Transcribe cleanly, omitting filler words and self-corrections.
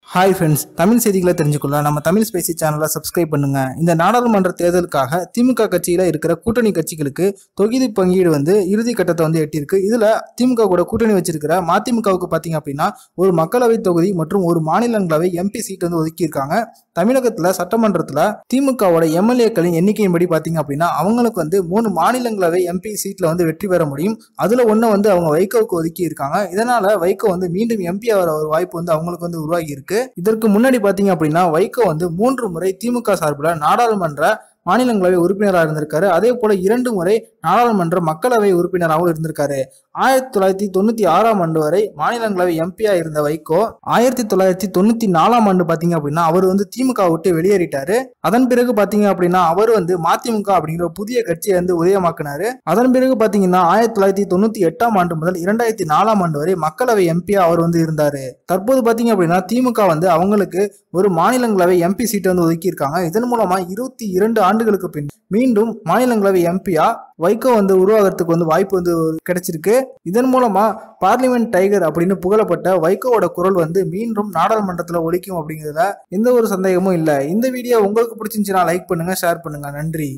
Hi friends, Tamil செய்திகளை தெரிஞ்சுக்கொள்ள நம்ம Tamil spicy சேனலை சப்ஸ்கிரைப் பண்ணுங்க. இந்த நாடாளுமன்ற தேர்தலுக்காக திமுக கட்சியில இருக்கிற கூட்டணி கட்சிகளுக்கு தொகுதி பங்கீடு இறுதி கட்டத்தை எட்டியிருக்கு. இதுல திமுக கூட கூட்டணி வச்சிருக்கிற மதிமுகவுக்கு பாத்தீங்க அப்படின்னா ஒரு மக்களவை தொகுதி மற்றும் ஒரு மாநிலங்களவை எம்பி சீட் ஒதுக்கியிருக்காங்க. தமிழகத்துல சட்டமன்றத்துல திமுகவோட எம்எல்ஏக்களின் எண்ணிக்கையின்படி பாத்தீங்க அப்படின்னா அவங்களுக்கு 3 மாநிலங்களவை எம்பி சீட்ல வெற்றி பெற முடியும். அதுல ஒண்ணு அவங்க வைகோவுக்கு ஒதுக்கி இருக்காங்க. இதனால வைகோ மீண்டும் எம்பி ஆகிற ஒரு வாய்ப்பு அவங்களுக்கு உருவாகி இருக்கு. இதற்கு முன்னாடி பாத்தீங்க அப்படின்னா வைகோ 3 முறை திமுக சார்பில் நாடாளுமன்ற மாநிலங்களவை உறுப்பினராக இருந்திருக்காரு. அதே போல 2 முறை நாடாளுமன்ற மக்களவை உறுப்பினராகவும் இருந்திருக்காரு. 1996 ஆண்டு வரை மாநிலங்களவை எம்பியா இருந்த வைகோ 1994 ஆண்டு பாத்தீங்க அப்படின்னா அவர் திமுக விட்டு வெளியேறிட்டாரு. அதன் பிறகு பாத்தீங்க அப்படின்னா அவர் மதிமுக அப்படிங்கிற புதிய கட்சியை உதயமாக்கினாரு. அதன் பிறகு பாத்தீங்கன்னா 1998 ஆண்டு முதல் 2004 ஆண்டு வரை மக்களவை எம்பியா அவர் இருந்தாரு. தற்போது பாத்தீங்க அப்படின்னா திமுக அவங்களுக்கு ஒரு மாநிலங்களவை எம்பி சீட் ஒதுக்கி இருக்காங்க. இதன் மூலமா 22 ஆண்டுகளுக்கு பின் மீண்டும் மாநிலங்களவை எம்பியா வைகோ உருவாகிறதுக்கு வாய்ப்பு கிடைச்சிருக்கு. இதன் மூலமா பார்லிமெண்ட் டைகர் அப்படின்னு புகழப்பட்ட வைகோவோட குரல் மீண்டும் நாடாளுமன்றத்துல ஒலிக்கும் அப்படிங்கிறதுல எந்த ஒரு சந்தேகமும் இல்லை. இந்த வீடியோ உங்களுக்கு பிடிச்சிருந்துச்சுன்னா லைக் பண்ணுங்க, ஷேர் பண்ணுங்க. நன்றி.